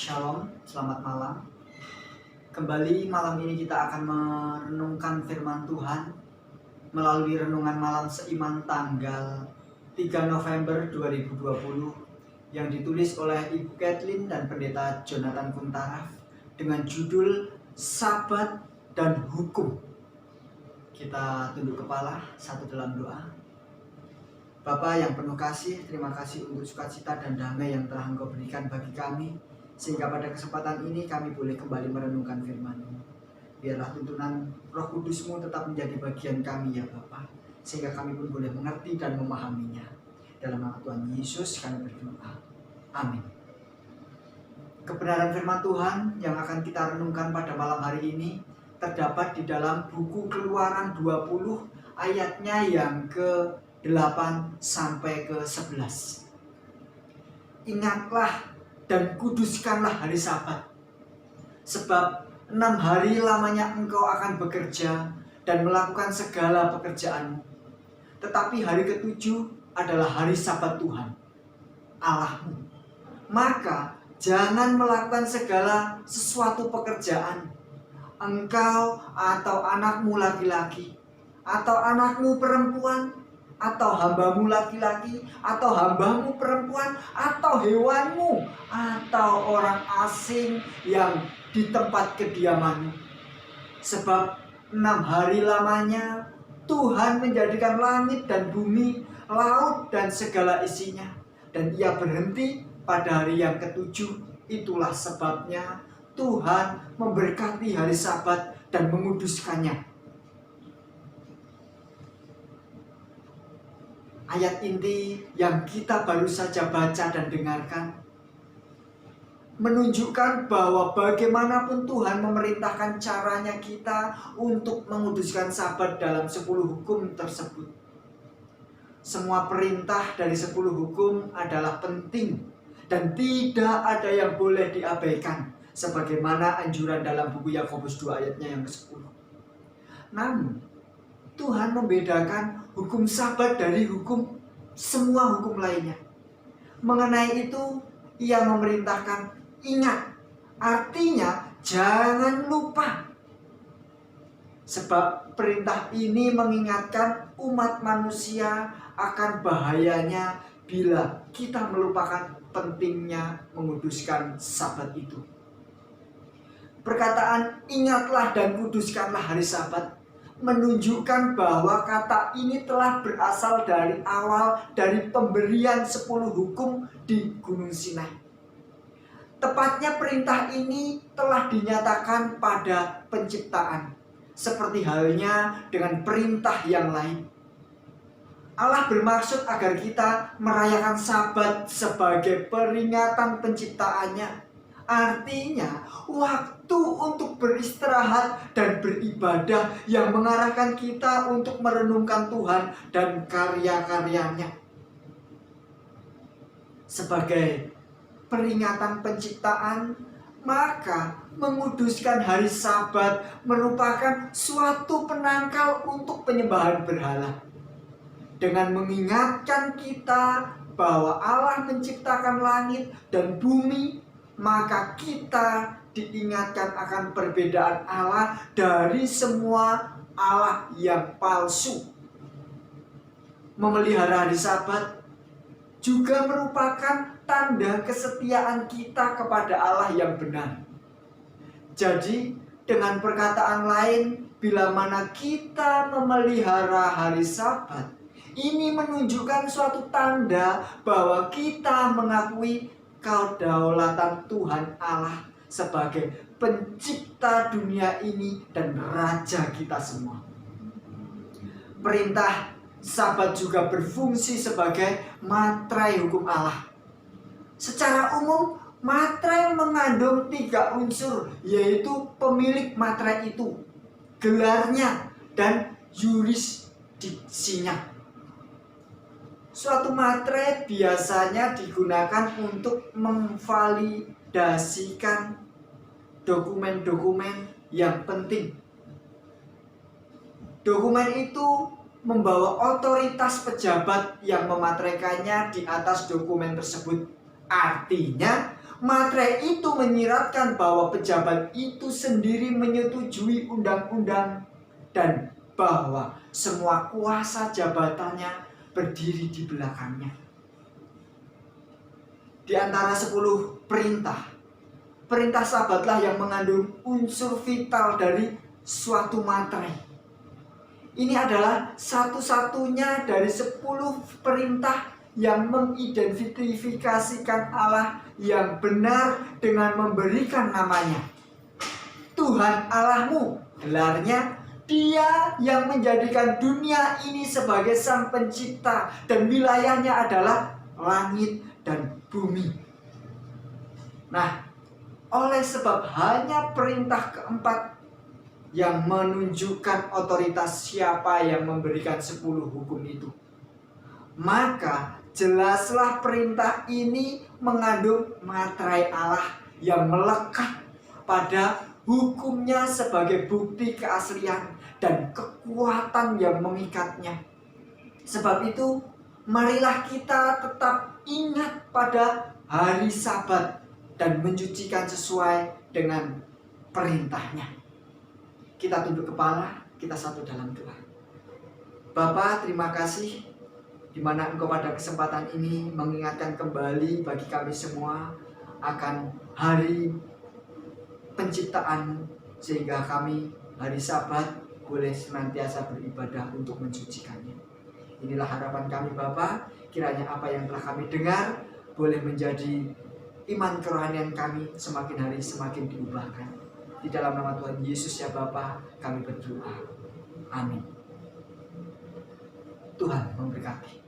Shalom, selamat malam. Kembali malam ini kita akan merenungkan firman Tuhan melalui renungan malam seiman tanggal 3 November 2020 yang ditulis oleh Ibu Kathleen dan Pendeta Jonathan Kuntaraf dengan judul Sabat dan Hukum. Kita tunduk kepala satu dalam doa. Bapa yang penuh kasih, terima kasih untuk sukacita dan damai yang telah Engkau berikan bagi kami, sehingga pada kesempatan ini kami boleh kembali merenungkan firman-Mu. Biarlah tuntunan Roh Kudus-Mu tetap menjadi bagian kami ya Bapa, sehingga kami pun boleh mengerti dan memahaminya. Dalam nama Tuhan Yesus kami berdoa. Amin. Kebenaran firman Tuhan yang akan kita renungkan pada malam hari ini terdapat di dalam buku Keluaran 20 ayatnya yang ke-8 sampai ke-11. Ingatlah dan kuduskanlah hari Sabat, sebab 6 hari lamanya engkau akan bekerja dan melakukan segala pekerjaanmu. Tetapi hari ke-7 adalah hari Sabat Tuhan Allahmu. Maka jangan melakukan segala sesuatu pekerjaan, engkau atau anakmu laki-laki, atau anakmu perempuan, atau hambamu laki-laki, atau hambamu perempuan, atau hewanmu, atau orang asing yang di tempat kediamanmu. Sebab 6 hari lamanya Tuhan menjadikan langit dan bumi, laut dan segala isinya, dan Ia berhenti pada hari yang ke-7. Itulah sebabnya Tuhan memberkati hari Sabat dan menguduskannya. Ayat inti yang kita baru saja baca dan dengarkan menunjukkan bahwa bagaimanapun Tuhan memerintahkan caranya kita untuk menguduskan Sabat dalam 10 hukum tersebut. Semua perintah dari 10 hukum adalah penting dan tidak ada yang boleh diabaikan, sebagaimana anjuran dalam buku Yakobus 2 ayatnya yang ke-10. Namun Tuhan membedakan hukum Sabat dari semua hukum lainnya. Mengenai itu Ia memerintahkan ingat, artinya jangan lupa. Sebab perintah ini mengingatkan umat manusia akan bahayanya bila kita melupakan pentingnya menguduskan Sabat itu. Perkataan ingatlah dan kuduskanlah hari Sabat menunjukkan bahwa kata ini telah berasal dari pemberian 10 hukum di Gunung Sinai. Tepatnya perintah ini telah dinyatakan pada penciptaan, seperti halnya dengan perintah yang lain. Allah bermaksud agar kita merayakan Sabat sebagai peringatan penciptaannya. Artinya waktu untuk beristirahat dan beribadah yang mengarahkan kita untuk merenungkan Tuhan dan karya-karyanya. Sebagai peringatan penciptaan, maka menguduskan hari Sabat merupakan suatu penangkal untuk penyembahan berhala. Dengan mengingatkan kita bahwa Allah menciptakan langit dan bumi, maka kita diingatkan akan perbedaan Allah dari semua Allah yang palsu. Memelihara hari Sabat juga merupakan tanda kesetiaan kita kepada Allah yang benar. Jadi, dengan perkataan lain, bila mana kita memelihara hari Sabat, ini menunjukkan suatu tanda bahwa kita mengakui kedaulatan Tuhan Allah sebagai pencipta dunia ini dan raja kita semua. Perintah Sabat juga berfungsi sebagai materai hukum Allah. Secara umum, materai mengandung 3 unsur, yaitu pemilik materai itu, gelarnya, dan yurisdiksinya. Suatu materai biasanya digunakan untuk memvalidasikan dokumen-dokumen yang penting. Dokumen itu membawa otoritas pejabat yang memateraikannya di atas dokumen tersebut. Artinya Materai itu menyiratkan bahwa pejabat itu sendiri menyetujui undang-undang dan bahwa semua kuasa jabatannya berdiri di belakangnya. Di antara 10 perintah, perintah Sabatlah yang mengandung unsur vital dari suatu materai. Ini adalah satu-satunya dari 10 perintah yang mengidentifikasikan Allah yang benar dengan memberikan namanya. Tuhan Allahmu, gelarnya Dia yang menjadikan dunia ini sebagai sang pencipta dan wilayahnya adalah langit dan bumi. Nah, oleh sebab hanya perintah keempat yang menunjukkan otoritas siapa yang memberikan 10 hukum itu, maka jelaslah perintah ini mengandung materai Allah yang melekat pada hukumnya sebagai bukti keaslian dan kekuatan yang mengikatnya. Sebab itu, marilah kita tetap ingat pada hari Sabat dan mencucikan sesuai dengan perintahnya. Kita tunduk kepala, kita satu dalam doa. Bapa, terima kasih di mana Engkau pada kesempatan ini mengingatkan kembali bagi kami semua akan hari penciptaan, sehingga kami hari Sabat boleh senantiasa beribadah untuk mensucikannya. Inilah harapan kami Bapa, kiranya apa yang telah kami dengar boleh menjadi iman kerohanian kami semakin hari semakin diubahkan. Di dalam nama Tuhan Yesus ya Bapa, kami berdoa. Amin. Tuhan memberkati.